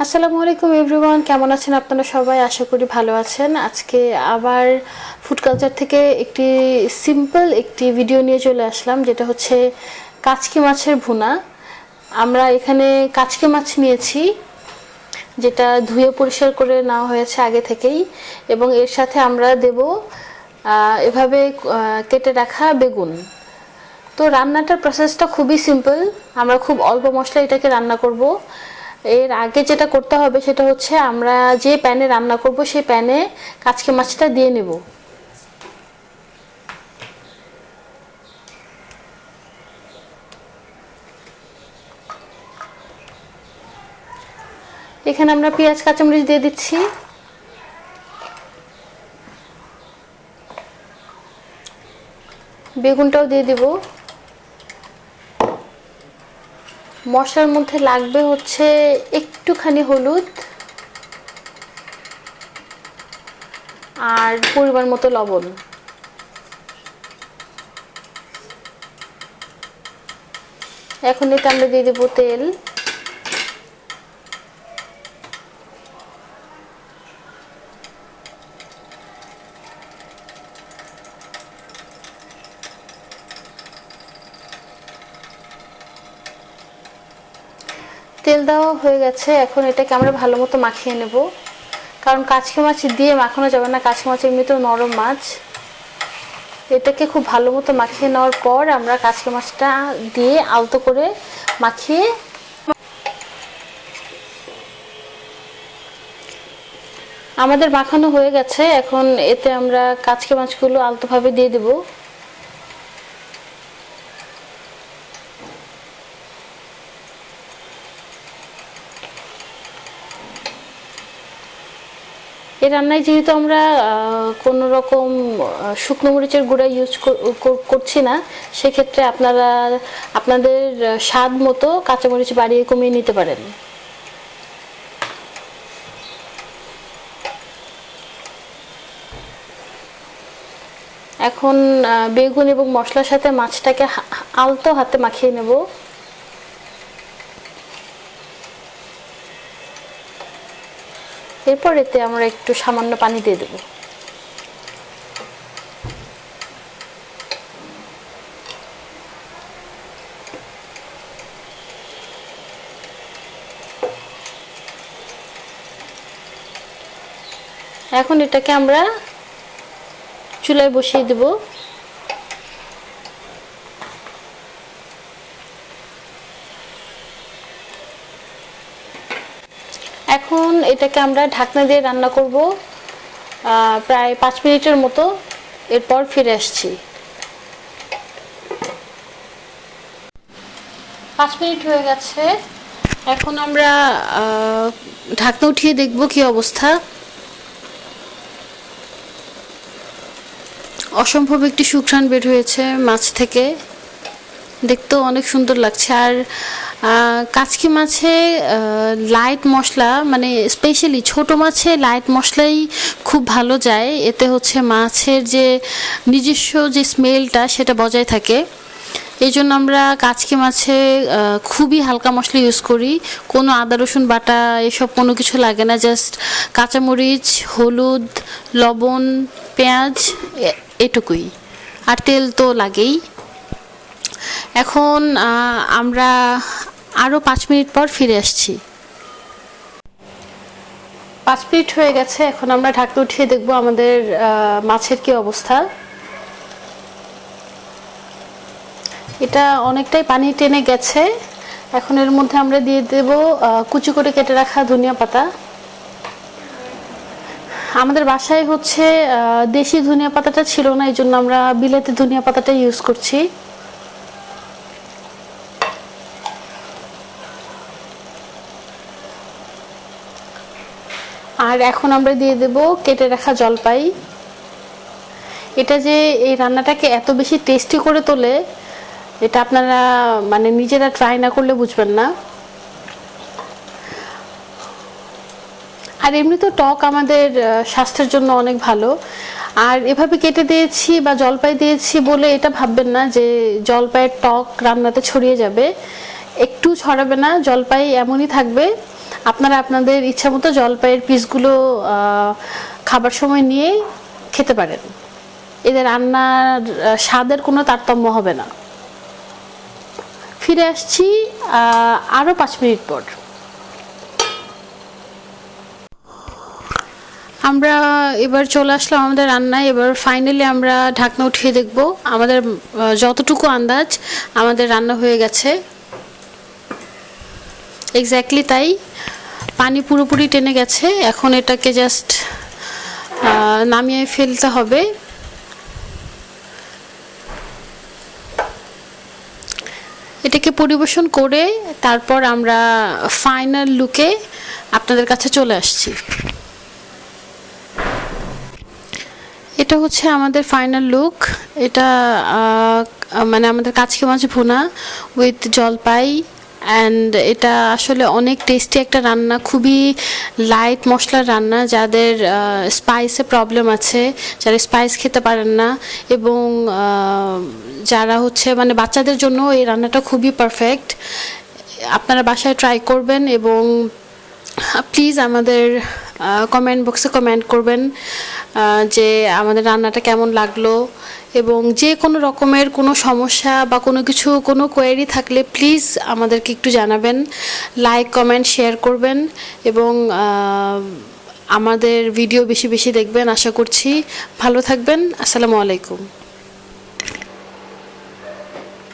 আসসালামু আলাইকুম এভরিওয়ান, কেমন আছেন আপনারা সবাই? আশা করি ভালো আছেন। আজকে আবার ফুড কালচার থেকে সিম্পল একটি ভিডিও নিয়ে চলে আসলাম, যেটা হচ্ছে কাচকি মাছের ভুনা। আমরা এখানে কাচকি মাছ নিয়েছি, যেটা ধুয়ে পরিষ্কার করে নেওয়া হয়েছে আগে থেকেই, এবং এর সাথে আমরা দেব এভাবে কেটে রাখা বেগুন। তো রান্নাটার প্রসেসটা খুবই সিম্পল, আমরা খুব অল্প মশলা এটাকে রান্না করব। এর আগে যেটা করতে হবে সেটা হচ্ছে আমরা যে প্যানে রান্না করব সেই প্যানে কাচকি মাছটা দিয়ে নেব। এখানে আমরা পেঁয়াজ কাঁচামরিচ দিয়ে দিচ্ছি, বেগুনটাও দিয়ে দেব। মশলার মধ্যে লাগবে হচ্ছে একটুখানি হলুদ আর পরিমাণ মতো লবণ। এখন এটা আমরা দিয়ে দেব তেল। তেল দেওয়া হয়ে গেছে, এখন এটাকে আমরা ভালো মতো মাখিয়ে নেব, কারণ কাচকি মাছ দিয়ে মাখানো যাবে না, কাচকি মাছ এমনিতেও নরম মাছ। এটাকে খুব ভালো মতো মাখিয়ে নেওয়ার পর আমরা কাচকি মাছটা দিয়ে আলতো করে মাখিয়ে আমাদের মাখানো হয়ে গেছে। এখন এতে আমরা কাচকি মাছগুলো আলতোভাবে দিয়ে দেব। এই রান্নায় যেহেতু আমরা কোনো রকম শুকনো মরিচের গুঁড়া ইউজ করছি না, সেক্ষেত্রে আপনারা আপনাদের স্বাদ মতো কাঁচামরিচ বাড়িয়ে কমিয়ে নিতে পারেন। এখন বেগুন এবং মশলার সাথে মাছটাকে আলতো হাতে মাখিয়ে নেব। এরপর এতে আমরা একটু সামান্য পানি দিয়ে দেব। এখন এটাকে আমরা চুলায় বসিয়ে দেব। এখন এটাকে আমরা ঢাকনা দিয়ে রান্না করব প্রায় 5 মিনিটের মতো। এরপর ফিরে আসছি। 5 মিনিট হয়ে গেছে, এখন আমরা ঢাকনা উঠিয়ে দেখব কি অবস্থা। অসম্ভব একটি সুঘ্রাণ বের হয়েছে মাছ থেকে, দেখতেও অনেক সুন্দর লাগছে। আর কাচকি মাছে লাইট মশলা, মানে স্পেশালি ছোট মাছে লাইট মশলাই খুব ভালো যায়, এতে হচ্ছে মাছের যে নিজস্ব যে স্মেলটা সেটা বজায় থাকে। এই জন্য আমরা কাচকি মাছে খুবই হালকা মশলা ইউজ করি, কোনো আদা রসুন বাটা এসব কোনো কিছু লাগে না, জাস্ট কাঁচামরিচ, হলুদ, লবণ, পেঁয়াজ, এটুকুই, আর তেল তো লাগেই। এখন আমরা আরও 5 মিনিট পর ফিরে আসছি। 5 মিনিট হয়ে গেছে, এখন আমরা ঢাকনা উঠিয়ে দেখব আমাদের মাছের কি অবস্থা। এটা অনেকটাই পানি টেনে গেছে। এখন এর মধ্যে আমরা দিয়ে দেব কুচি করে কেটে রাখা ধনিয়া পাতা। আমাদের বাসায় হচ্ছে দেশি ধনিয়া পাতাটা ছিল না, এই জন্য আমরা বিলাতি ধনিয়া পাতাটা ইউজ করছি। আর এখন আমরা দিয়ে দেব কেটে রাখা জলপাই। এটা যে এই রান্নাটাকে এত বেশি টেস্টি করে তোলে, এটা আপনারা মানে নিজেরা ট্রাই না করলে বুঝবেন না। আর এমনি তো টক আমাদের স্বাস্থ্যের জন্য অনেক ভালো। আর এভাবে কেটে দিয়েছি বা জলপাই দিয়েছি বলে এটা ভাববেন না যে জলপাইয়ের টক রান্নাতে ছড়িয়ে যাবে, একটু ছড়াবে না, জলপাই এমনই থাকবে। আপনারা আপনাদের ইচ্ছা মতো জলপাইয়ের পিসগুলো খাবার সময় নিয়ে খেতে পারেন। এদের রান্নার স্বাদের কোনো তারতম্য হবে না। ফিরে আসছি আরও 5 মিনিট পর। আমরা এবার চলে আসলাম আমাদের রান্নায়। এবার ফাইনালি আমরা ঢাকনা উঠিয়ে দেখব। আমাদের যতটুকু আন্দাজ আমাদের রান্না হয়ে গেছে, এক্স্যাক্টলি তাই। পানি পুরোপুরি টেনে গেছে। এখন এটাকে জাস্ট নামিয়ে ফেলতে হবে। এটাকে পরিবেশন করে তারপর আমরা ফাইনাল লুকে আপনাদের কাছে চলে আসছি। এটা হচ্ছে আমাদের ফাইনাল লুক। এটা মানে আমাদের কাচকি মাছ ভুনা উইথ জলপাই, অ্যান্ড এটা আসলে অনেক টেস্টি একটা রান্না, খুবই লাইট মশলার রান্না। যাদের স্পাইসে প্রবলেম আছে, যারা স্পাইস খেতে পারেন না, এবং যারা হচ্ছে মানে বাচ্চাদের জন্য এই রান্নাটা খুবই পারফেক্ট। আপনারা বাসায় ট্রাই করবেন এবং প্লিজ আমাদের কমেন্ট বক্সে কমেন্ট করবেন যে আমাদের রান্নাটা কেমন লাগলো, এবং যে কোনো রকমের কোনো সমস্যা বা কোনো কিছু কোনো কোয়েরি থাকলে প্লিজ আমাদেরকে একটু জানাবেন। লাইক কমেন্ট শেয়ার করবেন এবং আমাদের ভিডিও বেশি বেশি দেখবেন আশা করছি। ভালো থাকবেন। আসসালামু আলাইকুম।